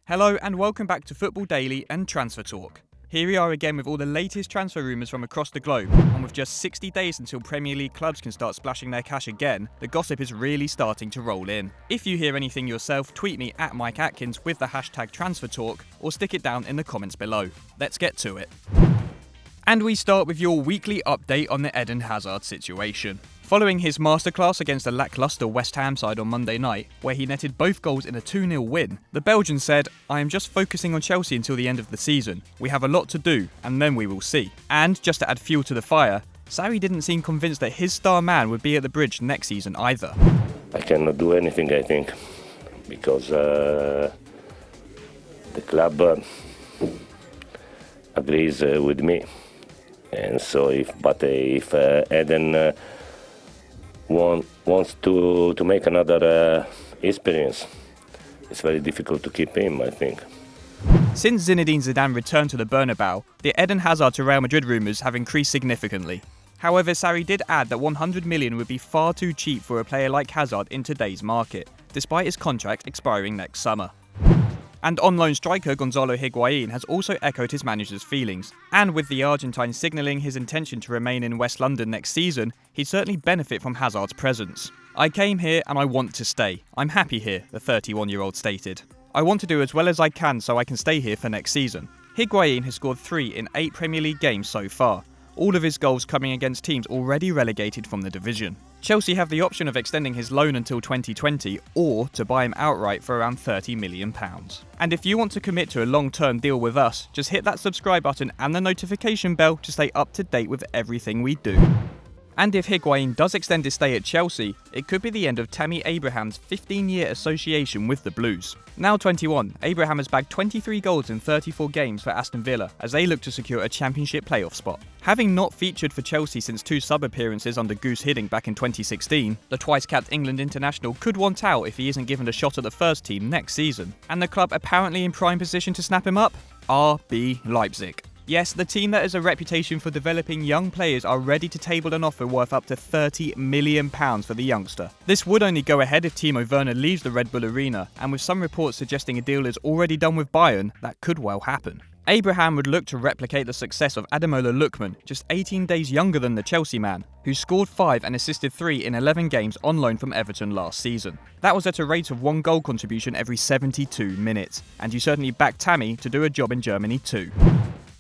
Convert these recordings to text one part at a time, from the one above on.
Hello and welcome back to Football Daily and Transfer Talk. Here we are again with all the latest transfer rumours from across the globe, and with just 60 days until Premier League clubs can start splashing their cash again, the gossip is really starting to roll in. If you hear anything yourself, tweet me at Mike Atkins with the hashtag TransferTalk or stick it down in the comments below. Let's get to it. And we start with your weekly update on the Eden Hazard situation. Following his masterclass against a lacklustre West Ham side on Monday night, where he netted both goals in a 2-0 win, the Belgian said, "I am just focusing on Chelsea until the end of the season. We have a lot to do, and then we will see." And just to add fuel to the fire, Sarri didn't seem convinced that his star man would be at the bridge next season either. I cannot do anything, I think, because the club agrees with me. And so if Eden wants to make another experience, it's very difficult to keep him, I think. Since Zinedine Zidane returned to the Bernabeu, the Eden Hazard to Real Madrid rumours have increased significantly. However, Sarri did add that 100 million would be far too cheap for a player like Hazard in today's market, despite his contract expiring next summer. And on-loan striker Gonzalo Higuain has also echoed his manager's feelings. And with the Argentine signalling his intention to remain in West London next season, he'd certainly benefit from Hazard's presence. "I came here and I want to stay. I'm happy here," the 31-year-old stated. "I want to do as well as I can so I can stay here for next season." Higuain has scored 3 in 8 Premier League games so far, all of his goals coming against teams already relegated from the division. Chelsea have the option of extending his loan until 2020 or to buy him outright for around £30 million. And if you want to commit to a long-term deal with us, just hit that subscribe button and the notification bell to stay up to date with everything we do. And if Higuain does extend his stay at Chelsea, it could be the end of Tammy Abraham's 15-year association with the Blues. Now 21, Abraham has bagged 23 goals in 34 games for Aston Villa as they look to secure a Championship playoff spot. Having not featured for Chelsea since 2 sub-appearances under Goose Hiddink back in 2016, the twice-capped England international could want out if he isn't given a shot at the first team next season. And the club apparently in prime position to snap him up? RB Leipzig. Yes, the team that has a reputation for developing young players are ready to table an offer worth up to £30 million for the youngster. This would only go ahead if Timo Werner leaves the Red Bull Arena, and with some reports suggesting a deal is already done with Bayern, that could well happen. Abraham would look to replicate the success of Ademola Lookman, just 18 days younger than the Chelsea man, who scored 5 and assisted 3 in 11 games on loan from Everton last season. That was at a rate of 1 goal contribution every 72 minutes, and you certainly backed Tammy to do a job in Germany too.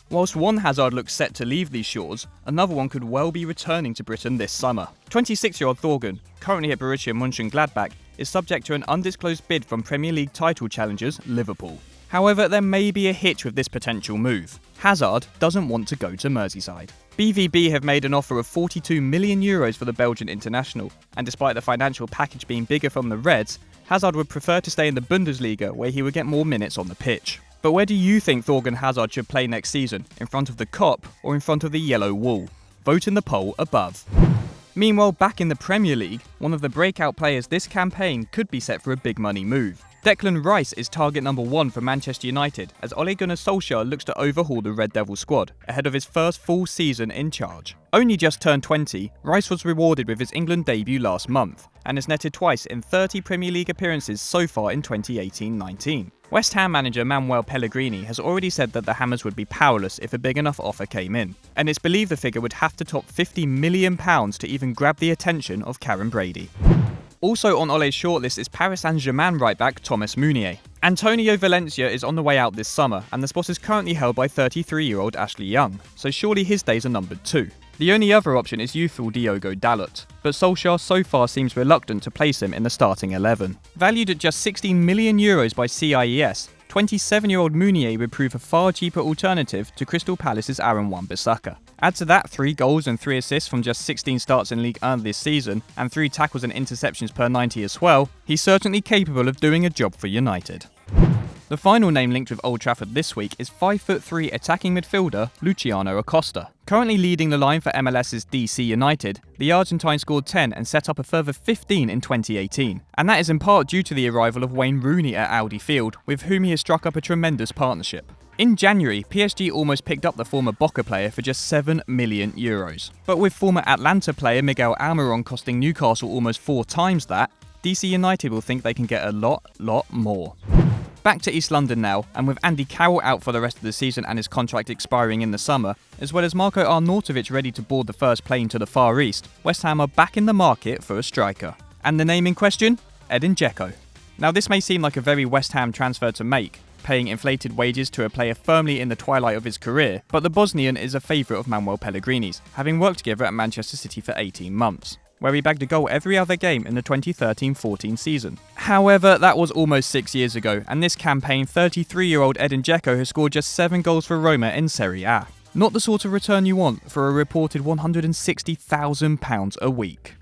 Whilst one Hazard looks set to leave these shores, another one could well be returning to Britain this summer. 26-year-old Thorgan, currently at Borussia Mönchengladbach, is subject to an undisclosed bid from Premier League title challengers Liverpool. However, there may be a hitch with this potential move. Hazard doesn't want to go to Merseyside. BVB have made an offer of €42 million for the Belgian international, and despite the financial package being bigger from the Reds, Hazard would prefer to stay in the Bundesliga where he would get more minutes on the pitch. But where do you think Thorgan Hazard should play next season? In front of the Kop or in front of the Yellow Wall? Vote in the poll above. Meanwhile, back in the Premier League, one of the breakout players this campaign could be set for a big money move. Declan Rice is target number 1 for Manchester United as Ole Gunnar Solskjaer looks to overhaul the Red Devil squad ahead of his first full season in charge. Only just turned 20, Rice was rewarded with his England debut last month and has netted twice in 30 Premier League appearances so far in 2018-19. West Ham manager Manuel Pellegrini has already said that the Hammers would be powerless if a big enough offer came in, and it's believed the figure would have to top £50 million to even grab the attention of Karen Brady. Also on Ole's shortlist is Paris Saint-Germain right-back Thomas Meunier. Antonio Valencia is on the way out this summer, and the spot is currently held by 33-year-old Ashley Young, so surely his days are numbered too. The only other option is youthful Diogo Dalot, but Solskjaer so far seems reluctant to place him in the starting 11. Valued at just €16 million by CIES, 27-year-old Meunier would prove a far cheaper alternative to Crystal Palace's Aaron Wan-Bissaka. Add to that 3 goals and 3 assists from just 16 starts in Ligue 1 this season, and 3 tackles and interceptions per 90 as well, he's certainly capable of doing a job for United. The final name linked with Old Trafford this week is 5'3" attacking midfielder Luciano Acosta. Currently leading the line for MLS's DC United, the Argentine scored 10 and set up a further 15 in 2018. And that is in part due to the arrival of Wayne Rooney at Audi Field, with whom he has struck up a tremendous partnership. In January, PSG almost picked up the former Boca player for just €7 million. But with former Atlanta player Miguel Almiron costing Newcastle almost 4 times that, DC United will think they can get a lot more. Back to East London now, and with Andy Carroll out for the rest of the season and his contract expiring in the summer, as well as Marko Arnautovic ready to board the first plane to the Far East, West Ham are back in the market for a striker. And the name in question? Edin Dzeko. Now this may seem like a very West Ham transfer to make, paying inflated wages to a player firmly in the twilight of his career, but the Bosnian is a favourite of Manuel Pellegrini's, having worked together at Manchester City for 18 months. Where he bagged a goal every other game in the 2013-14 season. However, that was almost 6 years ago, and this campaign 33-year-old Edin Dzeko has scored just 7 goals for Roma in Serie A. Not the sort of return you want for a reported £160,000 a week.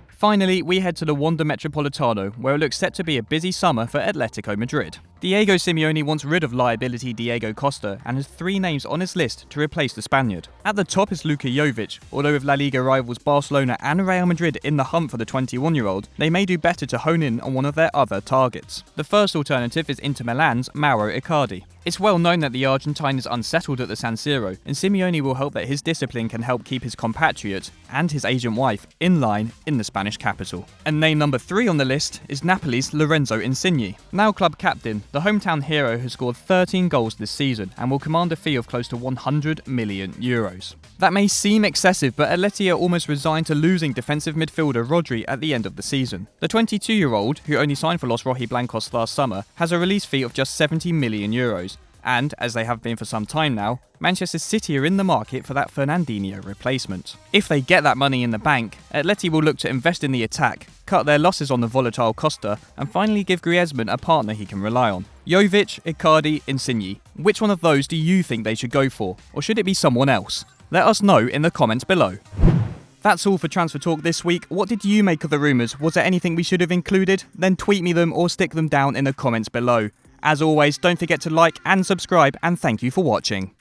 Finally, we head to the Wanda Metropolitano, where it looks set to be a busy summer for Atletico Madrid. Diego Simeone wants rid of liability Diego Costa and has 3 names on his list to replace the Spaniard. At the top is Luka Jovic, although with La Liga rivals Barcelona and Real Madrid in the hunt for the 21-year-old, they may do better to hone in on one of their other targets. The first alternative is Inter Milan's Mauro Icardi. It's well known that the Argentine is unsettled at the San Siro, and Simeone will hope that his discipline can help keep his compatriot and his agent wife in line in the Spanish capital. And name number 3 on the list is Napoli's Lorenzo Insigne. Now club captain, the hometown hero has scored 13 goals this season and will command a fee of close to €100 million. That may seem excessive, but Atleti are almost resigned to losing defensive midfielder Rodri at the end of the season. The 22-year-old, who only signed for Los Rojiblancos last summer, has a release fee of just €70 million. And, as they have been for some time now, Manchester City are in the market for that Fernandinho replacement. If they get that money in the bank, Atleti will look to invest in the attack, cut their losses on the volatile Costa, and finally give Griezmann a partner he can rely on. Jovic, Icardi, Insigne. Which one of those do you think they should go for? Or should it be someone else? Let us know in the comments below. That's all for Transfer Talk this week. What did you make of the rumours? Was there anything we should have included? Then tweet me them or stick them down in the comments below. As always, don't forget to like and subscribe, and thank you for watching.